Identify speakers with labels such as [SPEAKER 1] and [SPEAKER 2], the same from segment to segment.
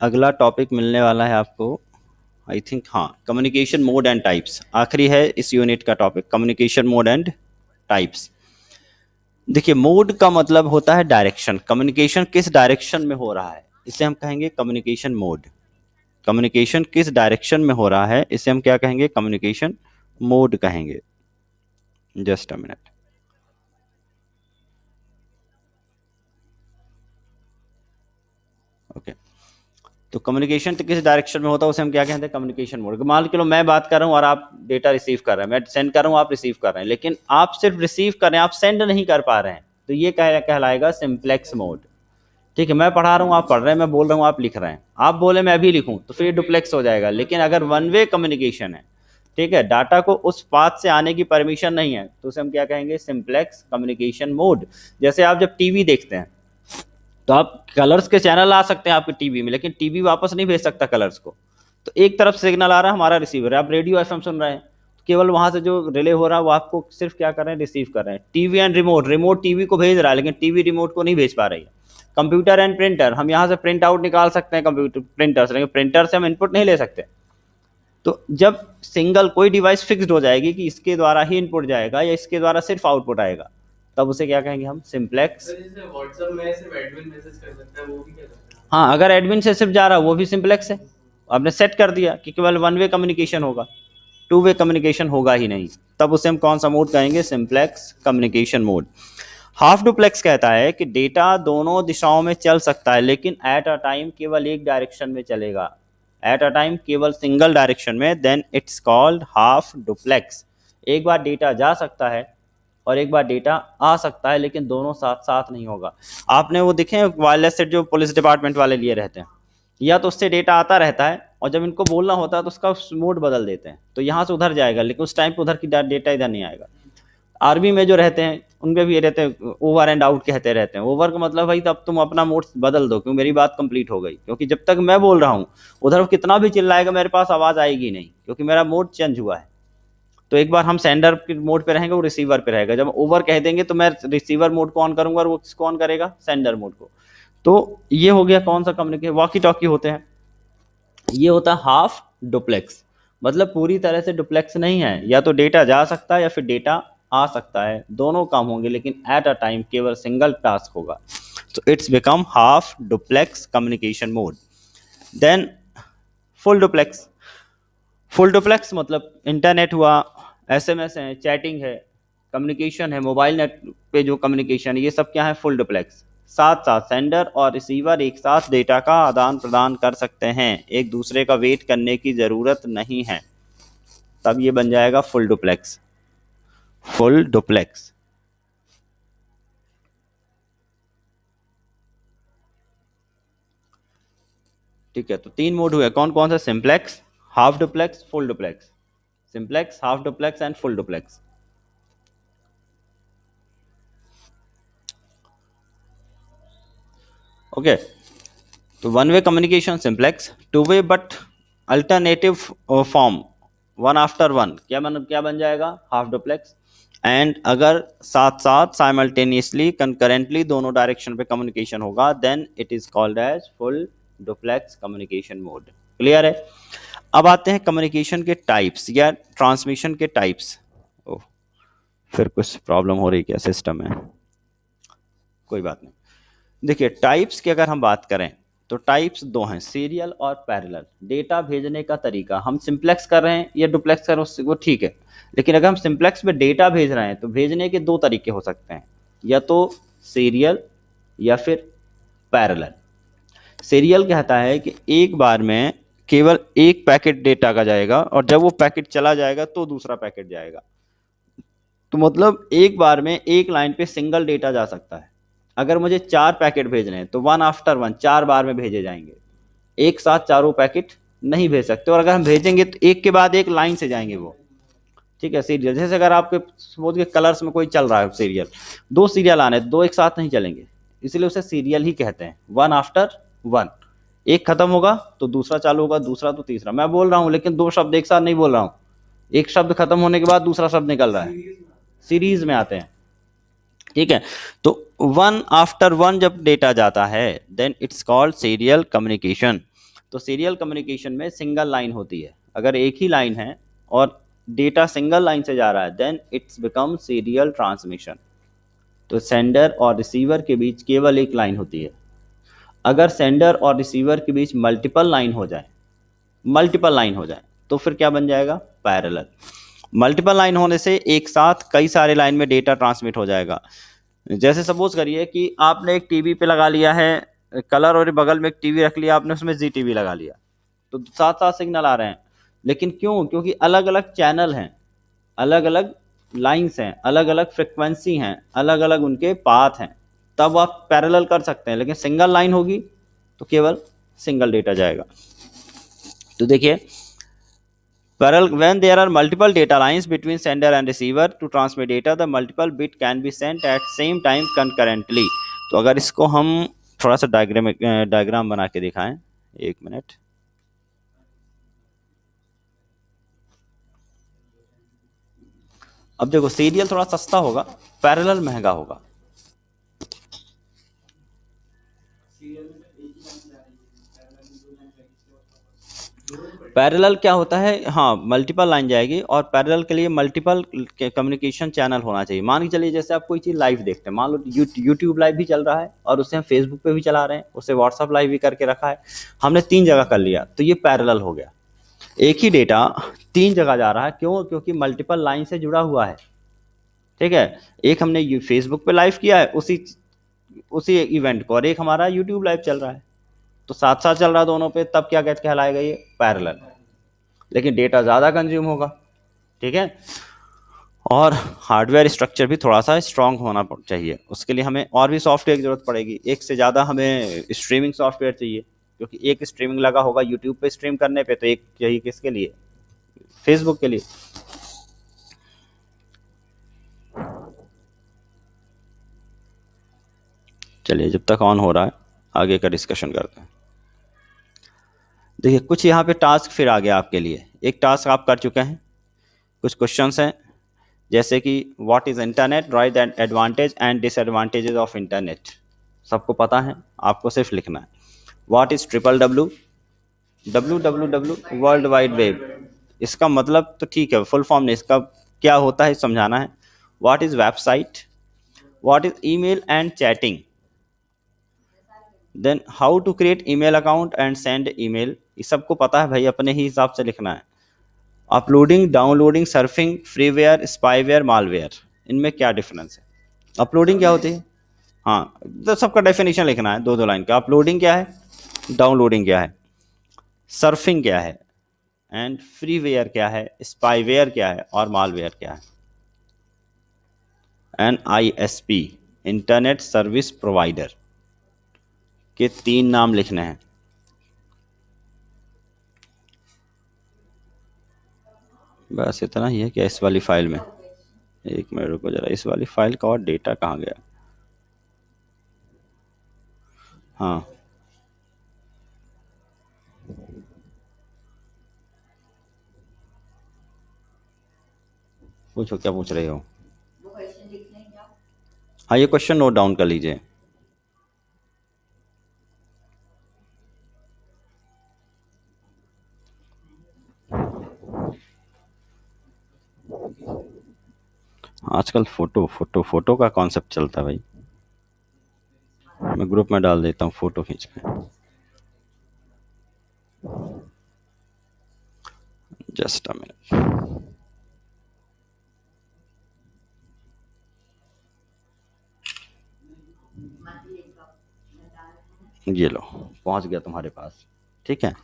[SPEAKER 1] अगला टॉपिक मिलने वाला है आपको, आई थिंक, हाँ, कम्युनिकेशन मोड एंड टाइप्स। आखिरी है इस यूनिट का topic, communication mode and types. देखिए, मोड का मतलब होता है डायरेक्शन, कम्युनिकेशन किस डायरेक्शन में हो रहा है इसे हम कहेंगे कम्युनिकेशन मोड। कम्युनिकेशन किस डायरेक्शन में हो रहा है इसे हम क्या कहेंगे, कम्युनिकेशन मोड कहेंगे। Just a minute. ओके, तो कम्युनिकेशन तो किस डायरेक्शन में होता है उसे हम क्या कहते हैं, कम्युनिकेशन मोड। मान लो मैं बात कर रहा हूँ और आप डेटा रिसीव कर रहे हैं, मैं सेंड कर रहा हूँ, आप रिसीव कर रहे हैं, लेकिन आप सिर्फ रिसीव कर रहे हैं, आप सेंड नहीं कर पा रहे हैं, तो ये कहलाएगा सिंप्लेक्स मोड। ठीक है, मैं पढ़ा रहा हूँ, आप पढ़ रहे हैं, मैं बोल रहा हूँ, आप लिख रहे हैं, आप बोले मैं अभी लिखूं तो फिर ये डुप्लेक्स हो जाएगा। लेकिन अगर वन वे कम्युनिकेशन है, ठीक है, डाटा को उस पाथ से आने की परमिशन नहीं है, तो उसे हम क्या कहेंगे, सिंप्लेक्स कम्युनिकेशन मोड। जैसे आप जब टीवी देखते हैं तो आप कलर्स के चैनल आ सकते हैं आपके टीवी में, लेकिन टीवी वापस नहीं भेज सकता कलर्स को। तो एक तरफ सिग्नल आ रहा है, हमारा रिसीवर है, आप रेडियो एफएम सुन रहे हैं, तो केवल वहां से जो रिले हो रहा है वो आपको सिर्फ क्या कर रहे हैं, रिसीव कर रहे हैं। TV and remote, remote TV को भेज रहा है लेकिन टीवी रिमोट को नहीं भेज पा रही है। कंप्यूटर एंड प्रिंटर, हम यहाँ से प्रिंट आउट निकाल सकते हैं कंप्यूटर प्रिंटर से, लेकिन प्रिंटर से हम इनपुट नहीं ले सकते। तो जब सिंगल कोई डिवाइस फिक्स्ड हो जाएगी कि इसके द्वारा ही इनपुट जाएगा या इसके द्वारा सिर्फ आउटपुट आएगा, तब उसे क्या कहेंगे हम, सिंप्लेक्स।
[SPEAKER 2] व्हाट्सएप में सिर्फ एडमिन मैसेज कर सकता है, वो भी क्या करता है?
[SPEAKER 1] हाँ, अगर एडमिन से सिर्फ जा रहा है वो भी सिंप्लेक्स है। आपने सेट कर दिया कि केवल वन वे कम्युनिकेशन होगा, टू वे कम्युनिकेशन होगा ही नहीं, तब उसे हम कौन सा मोड कहेंगे, simplex communication mode. Half duplex कहता है कि डेटा दोनों दिशाओं में चल सकता है लेकिन एट अ टाइम केवल एक डायरेक्शन में चलेगा, एट अ टाइम केवल सिंगल डायरेक्शन में, then it's called half duplex. एक बार डेटा जा सकता है और एक बार डेटा आ सकता है, लेकिन दोनों साथ साथ नहीं होगा। आपने वो देखे वायरलेस सेट जो पुलिस डिपार्टमेंट वाले लिए रहते हैं, या तो उससे डेटा आता रहता है और जब इनको बोलना होता है तो उसका मोड बदल देते हैं, तो यहाँ से उधर जाएगा लेकिन उस टाइम पे उधर की डेटा इधर नहीं आएगा। आर्मी में जो रहते हैं उनके भी ये रहते हैं, ओवर एंड आउट कहते रहते हैं। ओवर का मतलब भाई तब तुम अपना मोड बदल दो, क्योंकि मेरी बात कंप्लीट हो गई, क्योंकि जब तक मैं बोल रहा हूँ उधर कितना भी चिल्लाएगा मेरे पास आवाज़ आएगी नहीं, क्योंकि मेरा मोड चेंज हुआ है। तो एक बार हम सेंडर के मोड पे रहेंगे, वो रिसीवर पे रहेगा। जब ओवर कह देंगे तो मैं रिसीवर मोड को ऑन करूंगा और वो किसको ऑन करेगा, सेंडर मोड को। तो ये हो गया कौन सा कम्युनिकेशन, वॉकी टॉकी होते हैं। ये होता है हाफ डुप्लेक्स, मतलब पूरी तरह से डुप्लेक्स नहीं है, या तो डेटा जा सकता है या फिर डेटा आ सकता है, दोनों काम होंगे लेकिन एट अ टाइम केवल सिंगल टास्क होगा। तो it's become half duplex communication mode. Then full duplex. Full duplex मतलब इंटरनेट हुआ, एसएमएस है, चैटिंग है, कम्युनिकेशन है, मोबाइल नेट पे जो कम्युनिकेशन है, ये सब क्या है, फुल डुप्लेक्स। साथ साथ सेंडर और रिसीवर एक साथ डेटा का आदान प्रदान कर सकते हैं, एक दूसरे का वेट करने की ज़रूरत नहीं है, तब ये बन जाएगा फुल डुप्लेक्स। Full duplex. ठीक है, तो तीन मोड हुए, कौन कौन सा, simplex, half duplex, full duplex. Simplex, half duplex and full duplex. Okay, तो one way communication simplex, two way but alternative form, one after one, क्या बन जाएगा, हाफ डुप्लेक्स। एंड अगर साथ साथ साइमल्टेनियसली कंकरेंटली दोनों डायरेक्शन पे कम्युनिकेशन होगा, then it is called as full duplex communication mode. Clear है। अब आते हैं कम्युनिकेशन के टाइप्स या ट्रांसमिशन के टाइप्स। ओह, फिर कुछ प्रॉब्लम हो रही क्या सिस्टम में, कोई बात नहीं। देखिए, टाइप्स की अगर हम बात करें तो टाइप्स दो हैं, सीरियल और पैरेलल। डेटा भेजने का तरीका, हम सिंप्लेक्स कर रहे हैं या डुप्लेक्स कर रहे हैं वो ठीक है, लेकिन अगर हम सिंप्लेक्स में डेटा भेज रहे हैं तो भेजने के दो तरीके हो सकते हैं, या तो सीरियल या फिर पैरेलल। सीरियल कहता है कि एक बार में केवल एक पैकेट डेटा का जाएगा और जब वो पैकेट चला जाएगा तो दूसरा पैकेट जाएगा। तो मतलब एक बार में एक लाइन पे सिंगल डेटा जा सकता है। अगर मुझे 4 पैकेट भेजने हैं तो वन आफ्टर वन 4 बार में भेजे जाएंगे, एक साथ चारों पैकेट नहीं भेज सकते, और अगर हम भेजेंगे तो एक के बाद एक लाइन से जाएंगे वो। ठीक है, सीरियल जैसे अगर आपके सपोज के कलर्स में कोई चल रहा है सीरियल, 2 सीरियल आने, 2 एक साथ नहीं चलेंगे, इसलिए उसे सीरियल ही कहते हैं, वन आफ्टर वन। एक खत्म होगा तो दूसरा चालू होगा, दूसरा तो तीसरा। मैं बोल रहा हूँ लेकिन 2 शब्द एक साथ नहीं बोल रहा हूँ, एक शब्द खत्म होने के बाद दूसरा शब्द निकल रहा है, सीरीज में आते हैं। ठीक है, तो वन आफ्टर वन जब डेटा जाता है then it's called serial communication. तो सीरियल कम्युनिकेशन में सिंगल लाइन होती है। अगर एक ही लाइन है और डेटा सिंगल लाइन से जा रहा है then it's become serial transmission. तो सेंडर और रिसीवर के बीच केवल एक लाइन होती है। अगर सेंडर और रिसीवर के बीच मल्टीपल लाइन हो जाए तो फिर क्या बन जाएगा? पैरेलल। मल्टीपल लाइन होने से एक साथ कई सारे लाइन में डेटा ट्रांसमिट हो जाएगा। जैसे सपोज करिए कि आपने एक टीवी पे लगा लिया है कलर और बगल में एक टीवी रख लिया आपने, उसमें जी टीवी लगा लिया, तो साथ साथ सिग्नल आ रहे हैं। लेकिन क्यों? क्योंकि अलग अलग चैनल हैं, अलग अलग लाइंस हैं, अलग अलग फ्रिक्वेंसी हैं, अलग अलग उनके पाथ हैं, तब आप पैरेलल कर सकते हैं। लेकिन सिंगल लाइन होगी तो केवल सिंगल डेटा जाएगा। तो देखिए, parallel when there are multiple data lines between sender and receiver to transmit data, the multiple bit can be sent at same time concurrently। तो अगर इसको हम थोड़ा सा डायग्राम बना के दिखाएं, एक मिनट। अब देखो, सीरियल थोड़ा सस्ता होगा, पैरेलल महंगा होगा। पैरेलल क्या होता है? हाँ, मल्टीपल लाइन जाएगी और पैरेलल के लिए मल्टीपल कम्युनिकेशन चैनल होना चाहिए। मान के चलिए जैसे आप कोई चीज़ लाइव देखते हैं, मान लो यूट्यूब लाइव भी चल रहा है और उसे हम फेसबुक पे भी चला रहे हैं, उसे व्हाट्सअप लाइव भी करके रखा है, हमने 3 जगह कर लिया, तो ये पैरेलल हो गया। एक ही डेटा 3 जगह जा रहा है, क्यों? क्योंकि मल्टीपल लाइन से जुड़ा हुआ है। ठीक है, एक हमने फेसबुक पे लाइव किया है उसी इवेंट को, और एक हमारा यूट्यूब लाइव चल रहा है, तो साथ साथ चल रहा है दोनों पे, तब क्या कहलाएगा? ये पैरेलल। लेकिन डेटा ज़्यादा कंज्यूम होगा। ठीक है, और हार्डवेयर स्ट्रक्चर भी थोड़ा सा स्ट्रांग होना चाहिए। उसके लिए हमें और भी सॉफ्टवेयर की ज़रूरत पड़ेगी, एक से ज़्यादा हमें स्ट्रीमिंग सॉफ्टवेयर चाहिए, क्योंकि एक स्ट्रीमिंग लगा होगा यूट्यूब पे स्ट्रीम करने पे, तो एक चाहिए किसके लिए? फेसबुक के लिए। चलिए, जब तक ऑन हो रहा है आगे का डिस्कशन करते हैं। देखिए, कुछ यहाँ पे टास्क फिर आ गया आपके लिए। एक टास्क आप कर चुके हैं, कुछ क्वेश्चंस हैं, जैसे कि what is internet, right and advantage and disadvantages of internet. सबको पता है, आपको सिर्फ लिखना है। What is www, www world wide web, इसका मतलब तो ठीक है, फुल फॉर्म नहीं, इसका क्या होता है समझाना है। What is website, what is email and chatting, then how to create email account and send email, ये सबको पता है भाई, अपने ही हिसाब से लिखना है। Uploading, downloading, surfing, freeware, spyware, malware, इनमें क्या डिफरेंस है? अपलोडिंग क्या होती है? हाँ, तो सबका डेफिनेशन लिखना है 2-2 लाइन का। अपलोडिंग क्या है, डाउनलोडिंग क्या है, सर्फिंग क्या है, एंड फ्रीवेयर क्या है, स्पाईवेयर क्या है, और मालवेयर क्या है। NISP, इंटरनेट सर्विस प्रोवाइडर, के 3 नाम लिखने हैं। बस इतना ही है क्या इस वाली फाइल में? एक मिनट रुको जरा, इस वाली फाइल का और डेटा कहाँ गया? हाँ, पूछो, क्या पूछ रहे हो? हाँ, ये क्वेश्चन नोट डाउन कर लीजिए। आजकल फोटो का कॉन्सेप्ट चलता है भाई। मैं ग्रुप में डाल देता हूँ फोटो खींच के। Just a minute. ये लो, पहुंच गया तुम्हारे पास। ठीक है,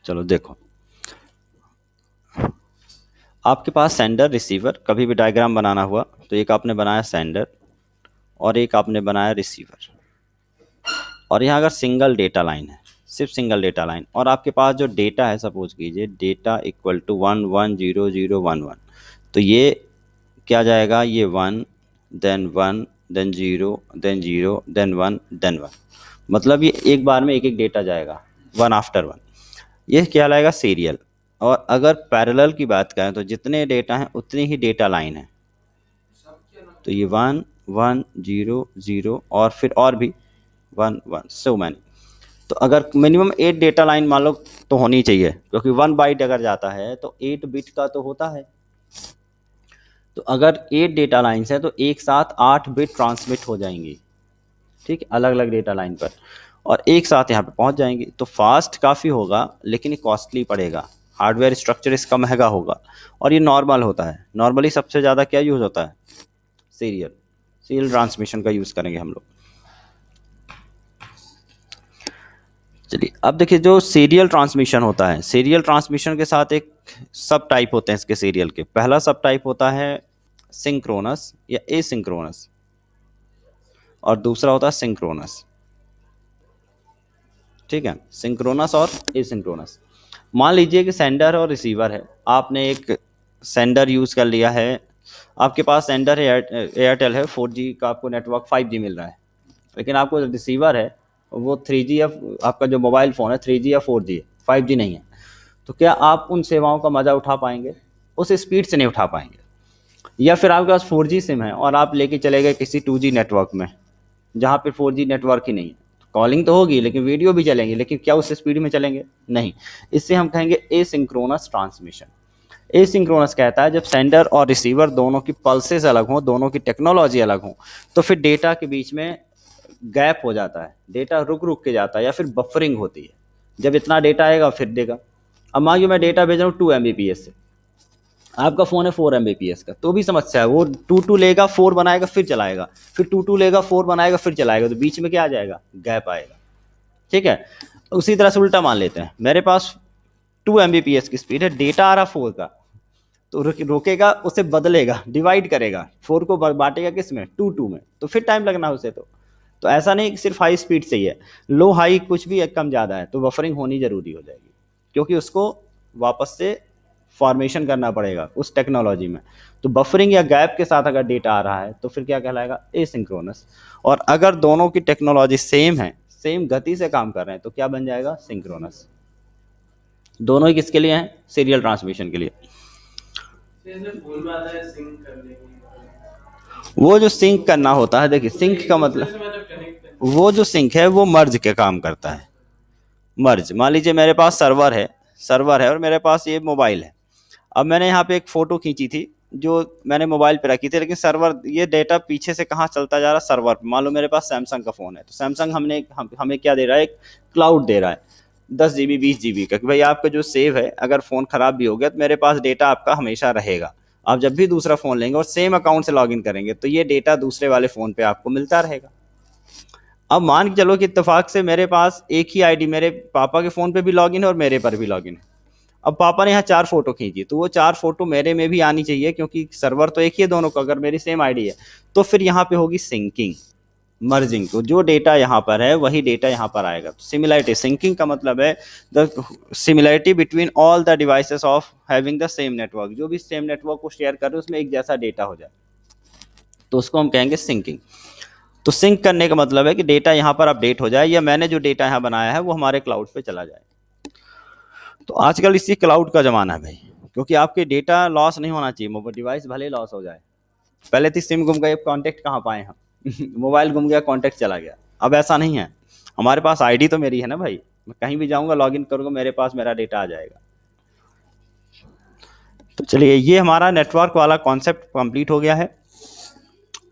[SPEAKER 1] चलो देखो, आपके पास सेंडर रिसीवर, कभी भी डायग्राम बनाना हुआ तो एक आपने बनाया सेंडर और एक आपने बनाया रिसीवर, और यहाँ अगर सिंगल डेटा लाइन है, सिर्फ सिंगल डेटा लाइन, और आपके पास जो डेटा है, सपोज कीजिए डेटा इक्वल टू 110011, तो ये क्या जाएगा? ये 1 देन 0 देन 0 देन 1 देन 1, मतलब ये एक बार में एक एक डेटा जाएगा, 1 आफ्टर 1। ये क्या लाएगा? सीरियल। और अगर पैरेलल की बात करें तो जितने डेटा हैं उतनी ही डेटा लाइन है। तो ये 1 1 0 0 और फिर और भी 1 1 सो मैनी। तो अगर मिनिमम 8 डेटा लाइन मान लो तो होनी चाहिए, क्योंकि 1 बाइट अगर जाता है तो 8 बिट का तो होता है। तो अगर 8 डेटा लाइन्स है तो एक साथ 8 बिट ट्रांसमिट हो जाएंगी, ठीक है, अलग अलग डेटा लाइन पर, और एक साथ यहाँ पे पहुँच जाएंगी। तो फास्ट काफ़ी होगा लेकिन ये कॉस्टली पड़ेगा, हार्डवेयर स्ट्रक्चर इसका महंगा होगा। और ये नॉर्मल होता है, नॉर्मली सबसे ज़्यादा क्या यूज़ होता है, सीरियल ट्रांसमिशन का यूज़ करेंगे हम लोग। चलिए अब देखिए जो सीरियल ट्रांसमिशन होता है, सीरियल ट्रांसमिशन के साथ एक सब टाइप होते हैं इसके सीरियल के। पहला सब टाइप होता है सिंक्रोनस या एसिंक्रोनस, और दूसरा होता है सिंक्रोनस, ठीक है, सिंक्रोनस और एसिंक्रोनस। मान लीजिए कि सेंडर और रिसीवर है, आपने एक सेंडर यूज़ कर लिया है, आपके पास सेंडर है एयरटेल है, 4G का आपको नेटवर्क 5G मिल रहा है, लेकिन आपको रिसीवर है वो 3G या आपका जो मोबाइल फ़ोन है 3G या 4G है, 5G नहीं है। तो क्या आप उन सेवाओं का मज़ा उठा पाएंगे? उस स्पीड से नहीं उठा पाएंगे। या फिर आपके पास 4G सिम है और आप लेके चले गए किसी 2G नेटवर्क में जहाँ पे 4G नेटवर्क ही नहीं है, कॉलिंग तो होगी लेकिन वीडियो भी चलेंगे, लेकिन क्या उस स्पीड में चलेंगे? नहीं। इससे हम कहेंगे एसिंक्रोनस ट्रांसमिशन। एसिंक्रोनस कहता है जब सेंडर और रिसीवर दोनों की पल्सेस अलग हों, दोनों की टेक्नोलॉजी अलग हों, तो फिर डेटा के बीच में गैप हो जाता है, डेटा रुक रुक के जाता है या फिर बफरिंग होती है। जब इतना डेटा आएगा फिर देगा। अब मान लो मैं डेटा भेज रहा हूँ 2 MBPS से, आपका फ़ोन है 4 MBPS का, तो भी समस्या है, वो 2 लेगा 4 बनाएगा फिर चलाएगा, फिर 2 लेगा 4 बनाएगा फिर चलाएगा, तो बीच में क्या आ जाएगा, गैप आएगा, ठीक है। उसी तरह से उल्टा मान लेते हैं, मेरे पास 2 MBPS की स्पीड है, डेटा आ रहा 4 का, तो रोकेगा, उसे बदलेगा, डिवाइड करेगा, 4 को बांटेगा किस में, 2 में, तो फिर टाइम लगना उसे। तो ऐसा नहीं कि सिर्फ हाई स्पीड चाहिए, लो हाई कुछ भी कम ज़्यादा है तो बफरिंग होनी ज़रूरी हो जाएगी, क्योंकि उसको वापस से फॉर्मेशन करना पड़ेगा उस टेक्नोलॉजी में। तो बफरिंग या गैप के साथ अगर डेटा आ रहा है तो फिर क्या कहलाएगा, एसिंक्रोनस। और अगर दोनों की टेक्नोलॉजी सेम है, सेम गति से काम कर रहे हैं, तो क्या बन जाएगा, सिंक्रोनस। दोनों ही किसके लिए हैं, सीरियल ट्रांसमिशन के लिए।
[SPEAKER 2] फोन में आता है सिंक करने के लिए।
[SPEAKER 1] वो जो सिंक करना होता है, देखिए सिंक का मतलब, वो जो सिंक है वो मर्ज के काम करता है। मर्ज, मान लीजिए मेरे पास सर्वर है और मेरे पास ये मोबाइल है। अब मैंने यहाँ पे एक फ़ोटो खींची थी जो मैंने मोबाइल पे रखी थी, लेकिन सर्वर ये डेटा पीछे से कहाँ चलता जा रहा है, सर्वर पे। मान लो मेरे पास सैमसंग का फ़ोन है, तो सैमसंग हमें क्या दे रहा है, एक क्लाउड दे रहा है 10 GB 20 GB का, कि भाई आपका जो सेव है अगर फ़ोन ख़राब भी हो गया तो मेरे पास डेटा आपका हमेशा रहेगा। आप जब भी दूसरा फ़ोन लेंगे और सेम अकाउंट से लॉगिन करेंगे तो ये डेटा दूसरे वाले फ़ोन पे आपको मिलता रहेगा। अब मान के चलो कि इत्तेफाक से मेरे पास एक ही आईडी मेरे पापा के फ़ोन पे भी लॉगिन है और मेरे पर भी लॉगिन है। अब पापा ने यहाँ 4 फ़ोटो खींची, तो वो 4 फ़ोटो मेरे में भी आनी चाहिए, क्योंकि सर्वर तो एक ही है दोनों का, अगर मेरी सेम आईडी है। तो फिर यहाँ पे होगी सिंकिंग, मर्जिंग, तो जो डेटा यहाँ पर है वही डेटा यहाँ पर आएगा। तो सिमिलरिटी, सिंकिंग का मतलब है the similarity between all the devices of having the same network, जो भी सेम नेटवर्क को शेयर कर रहे हैं उसमें एक जैसा डेटा हो जाए, तो उसको हम कहेंगे सिंकिंग। तो सिंक करने का मतलब है कि डेटा यहाँ पर अपडेट हो जाए, या मैंने जो डेटा यहाँ बनाया है वो हमारे क्लाउड पे चला जाए। तो आजकल इसी क्लाउड का ज़माना है भाई, क्योंकि आपके डेटा लॉस नहीं होना चाहिए, मोबाइल डिवाइस भले लॉस हो जाए। पहले थी सिम गुम गए, कॉन्टैक्ट कहाँ पाए हम मोबाइल गुम गया, कॉन्टैक्ट चला गया। अब ऐसा नहीं है, हमारे पास आईडी तो मेरी है ना भाई, मैं कहीं भी जाऊँगा लॉगिन करूँगा, मेरे पास मेरा डेटा आ जाएगा। तो चलिए, ये हमारा नेटवर्क वाला कॉन्सेप्ट कंप्लीट हो गया है।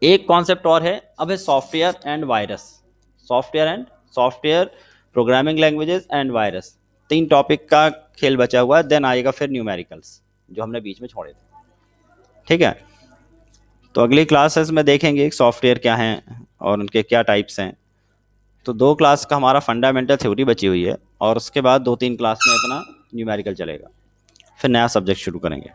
[SPEAKER 1] एक कॉन्सेप्ट और है, अब है software and virus. Software programming languages and virus, 3 topic का खेल बचा हुआ है। देन आएगा फिर न्यूमेरिकल्स, जो हमने बीच में छोड़े थे, ठीक है। तो अगली क्लासेस में देखेंगे सॉफ्टवेयर क्या हैं और उनके क्या टाइप्स हैं। तो 2 क्लास का हमारा फंडामेंटल थ्योरी बची हुई है, और उसके बाद 2-3 क्लास में अपना न्यूमेरिकल चलेगा, फिर नया सब्जेक्ट शुरू करेंगे।